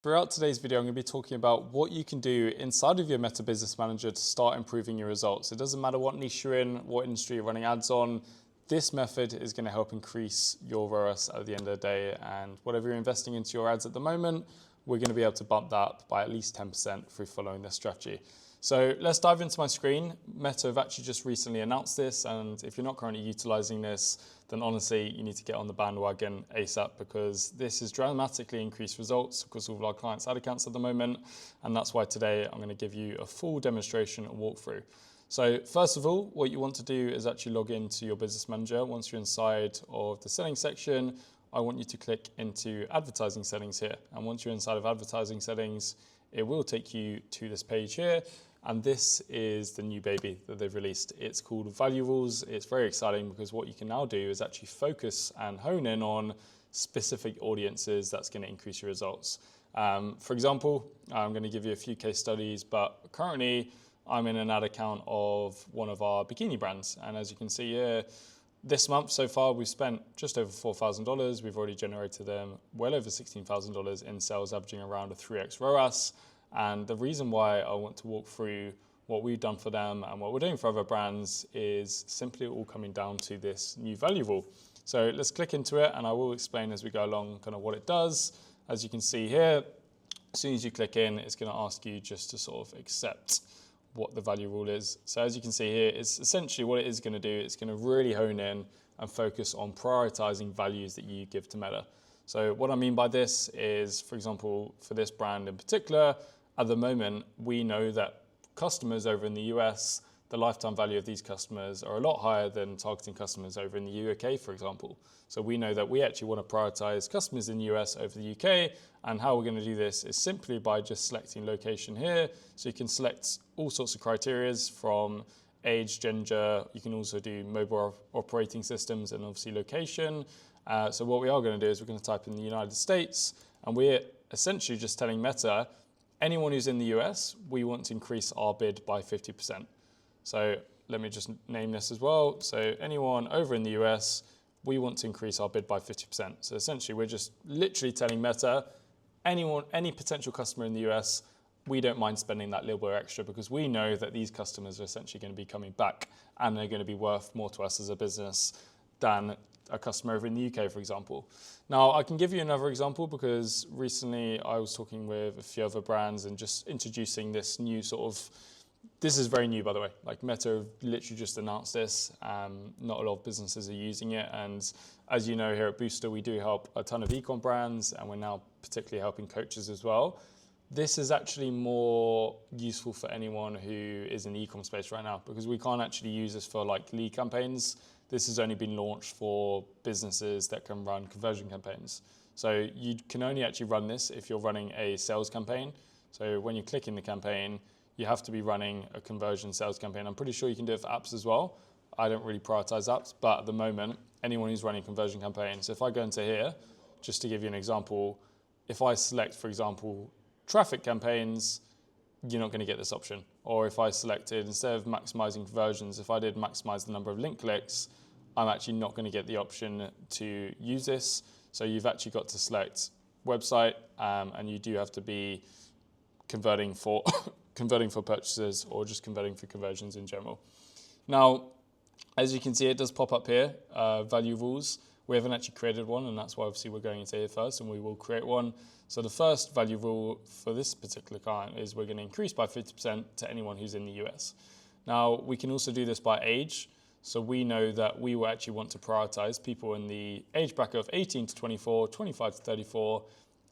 Throughout today's video, I'm going to be talking about what you can do inside of your Meta Business Manager to start improving your results. It doesn't matter what niche you're in, what industry you're running ads on, this method is going to help increase your ROAS at the end of the day. And whatever you're investing into your ads at the moment, we're going to be able to bump that up by at least 10% through following this strategy. So let's dive into my screen. Meta have actually just recently announced this, and if you're not currently utilizing this, then honestly, you need to get on the bandwagon ASAP, because this has dramatically increased results across all of our clients' ad accounts at the moment. And that's why today I'm going to give you a full demonstration and walkthrough. So first of all, what you want to do is actually log into your business manager. Once you're inside of the settings section, I want you to click into advertising settings here. And once you're inside of advertising settings, it will take you to this page here. And this is the new baby that they've released. It's called Value Rules. It's very exciting because what you can now do is actually focus and hone in on specific audiences that's going to increase your results. For example, I'm going to give you a few case studies, but currently I'm in an ad account of one of our bikini brands. And as you can see here, this month so far, we've spent just over $4,000. We've already generated them well over $16,000 in sales, averaging around a 3x ROAS. And the reason why I want to walk through what we've done for them and what we're doing for other brands is simply all coming down to this new value rule. So let's click into it, and I will explain as we go along kind of what it does. As you can see here, as soon as you click in, it's going to ask you just to sort of accept what the value rule is. So as you can see here, it's essentially what it is going to do. It's going to really hone in and focus on prioritizing values that you give to Meta. So what I mean by this is, for example, for this brand in particular, at the moment, we know that customers over in the US, the lifetime value of these customers are a lot higher than targeting customers over in the UK, for example. So we know that we actually want to prioritize customers in the US over the UK. And how we're going to do this is simply by just selecting location here. So you can select all sorts of criteria from age, gender. You can also do mobile operating systems and obviously location. So what we are going to do is we're going to type in the United States, and we're essentially just telling Meta, anyone who's in the US, we want to increase our bid by 50%. So let me just name this as well. So anyone over in the US, we want to increase our bid by 50%. So essentially, we're just literally telling Meta, any potential customer in the US, we don't mind spending that little bit extra because we know that these customers are essentially going to be coming back and they're going to be worth more to us as a business than a customer over in the UK, for example. Now, I can give you another example because recently I was talking with a few other brands and just introducing this new sort of, this is very new, by the way. Like Meta have literally just announced this. Not a lot of businesses are using it. And as you know, here at Booster, we do help a ton of Ecom brands, and we're now particularly helping coaches as well. This is actually more useful for anyone who is in the Ecom space right now, because we can't actually use this for like lead campaigns. This has only been launched for businesses that can run conversion campaigns. So you can only actually run this if you're running a sales campaign. So when you click in the campaign, you have to be running a conversion sales campaign. I'm pretty sure you can do it for apps as well. I don't really prioritize apps, but at the moment, anyone who's running conversion campaigns, if I go into here, just to give you an example, if I select, for example, traffic campaigns, you're not going to get this option. Or if I selected, instead of maximizing conversions, if I did maximize the number of link clicks, I'm actually not going to get the option to use this. So you've actually got to select website, and you do have to be converting for converting for purchases or just converting for conversions in general. Now, as you can see, it does pop up here, value rules. We haven't actually created one, and that's why obviously we're going into here first, and we will create one. So the first value rule for this particular client is we're going to increase by 50% to anyone who's in the US. Now, we can also do this by age. So we know that we will actually want to prioritize people in the age bracket of 18 to 24, 25 to 34,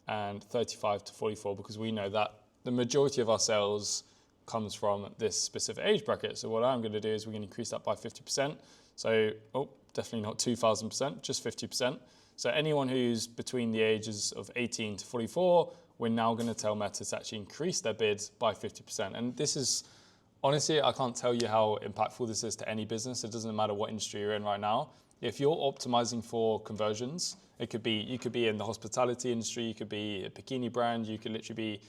and 35 to 44, because we know that the majority of our sales comes from this specific age bracket. So what I'm going to do is we're going to increase that by 50%. So, definitely not 2,000%, just 50%. So anyone who's between the ages of 18 to 44, we're now going to tell Meta to actually increase their bids by 50%. And this is, honestly, I can't tell you how impactful this is to any business. It doesn't matter what industry you're in right now. If you're optimizing for conversions, you could be in the hospitality industry, you could be a bikini brand, you could literally be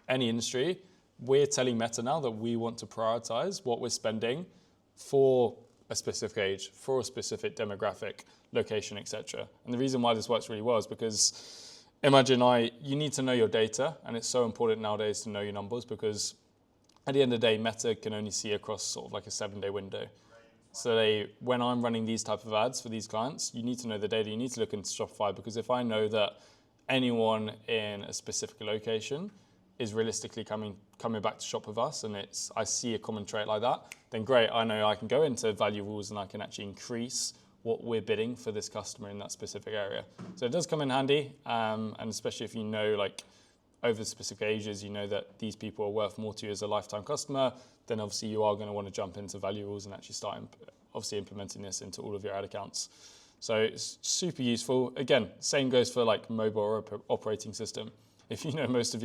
any industry. We're telling Meta now that we want to prioritize what we're spending for a specific age, for a specific demographic, location, etc. And the reason why this works really well is because imagine you need to know your data, and it's so important nowadays to know your numbers, because at the end of the day, Meta can only see across sort of like a 7-day window. So when I'm running these type of ads for these clients, you need to know the data. You need to look into Shopify, because if I know that anyone in a specific location is realistically coming back to shop with us, and I see a common trait like that, then great. I know I can go into value rules and I can actually increase what we're bidding for this customer in that specific area. So it does come in handy, and especially if you know, like, over specific ages, you know that these people are worth more to you as a lifetime customer, then obviously you are going to want to jump into value rules and actually start obviously implementing this into all of your ad accounts. So it's super useful. Again, same goes for like mobile operating system. If you know most of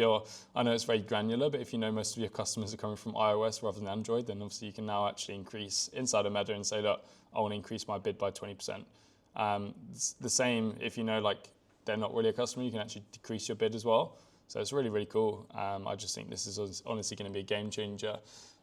I know it's very granular, but if you know most of your customers are coming from iOS rather than Android, then obviously you can now actually increase inside of Meta and say, look, I want to increase my bid by 20%. It's the same if you know, like, they're not really a customer, you can actually decrease your bid as well. So it's really, really cool. I just think this is honestly going to be a game changer.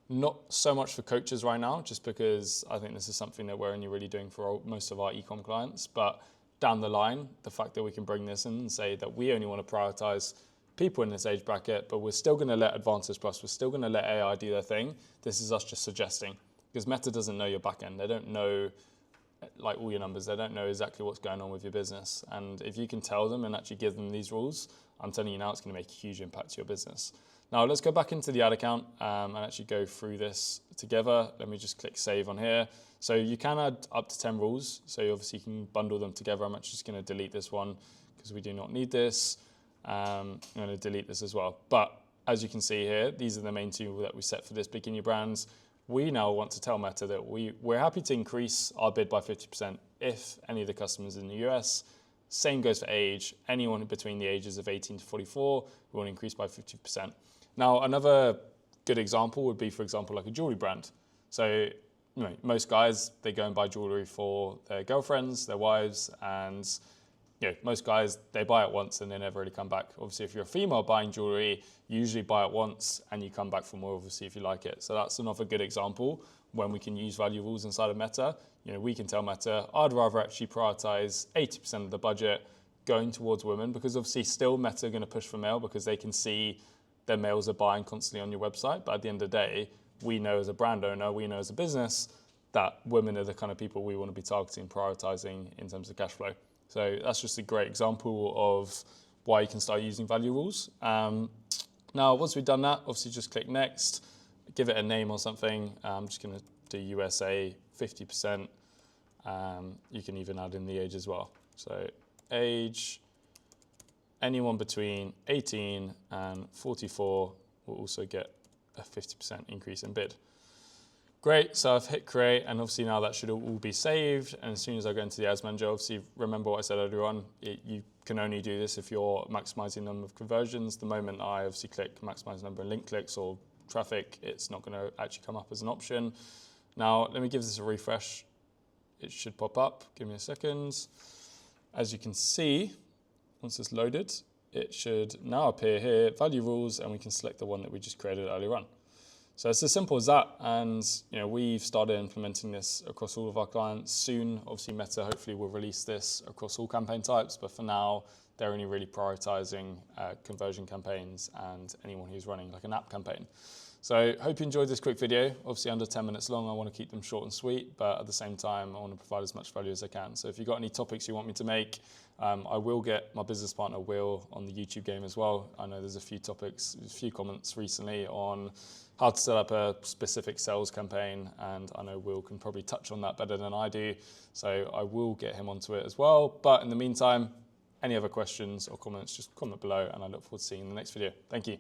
Not so much for coaches right now, just because I think this is something that we're only really doing for most of our ecom clients. But down the line, the fact that we can bring this in and say that we only want to prioritize people in this age bracket, but we're still going to let Advantage Plus, we're still going to let AI do their thing. This is us just suggesting, because Meta doesn't know your back end. They don't know, like, all your numbers. They don't know exactly what's going on with your business. And if you can tell them and actually give them these rules, I'm telling you now, it's going to make a huge impact to your business. Now let's go back into the ad account and actually go through this together. Let me just click save on here. So you can add up to 10 rules. So you obviously can bundle them together. I'm actually just going to delete this one because we do not need this. I'm going to delete this as well. But as you can see here, these are the main two that we set for this bikini brands. We now want to tell Meta that we're happy to increase our bid by 50% if any of the customers in the US. Same goes for age. Anyone between the ages of 18 to 44, we want to increase by 50%. Now, another good example would be, for example, like a jewelry brand. So, you know, most guys, they go and buy jewelry for their girlfriends, their wives, and most guys, they buy it once and they never really come back. Obviously, if you're a female buying jewelry, you usually buy it once and you come back for more, obviously, if you like it. So that's another good example when we can use value rules inside of Meta. We can tell Meta, I'd rather actually prioritize 80% of the budget going towards women, because obviously still Meta are going to push for male because they can see their males are buying constantly on your website. But at the end of the day, we know as a brand owner, we know as a business that women are the kind of people we want to be targeting, prioritizing in terms of cash flow. So that's just a great example of why you can start using value rules. Now, once we've done that, obviously just click next, give it a name or something. I'm just going to do USA 50%. You can even add in the age as well. So age, anyone between 18 and 44 will also get a 50% increase in bid. Great, so I've hit create, and obviously now that should all be saved. And as soon as I go into the ads manager, obviously remember what I said earlier on, you can only do this if you're maximizing number of conversions. The moment I obviously click maximize number of link clicks or traffic, it's not going to actually come up as an option. Now, let me give this a refresh. It should pop up. Give me a second. As you can see, once it's loaded, it should now appear here, value rules, and we can select the one that we just created earlier on. So it's as simple as that, and we've started implementing this across all of our clients. Soon, obviously Meta hopefully will release this across all campaign types, but for now, they're only really prioritizing conversion campaigns and anyone who's running like an app campaign. So hope you enjoyed this quick video. Obviously under 10 minutes long, I want to keep them short and sweet, but at the same time, I want to provide as much value as I can. So if you've got any topics you want me to make, I will get my business partner Will on the YouTube game as well. I know there's a few topics, a few comments recently on how to set up a specific sales campaign, and I know Will can probably touch on that better than I do. So I will get him onto it as well. But in the meantime, any other questions or comments, just comment below, and I look forward to seeing you in the next video. Thank you.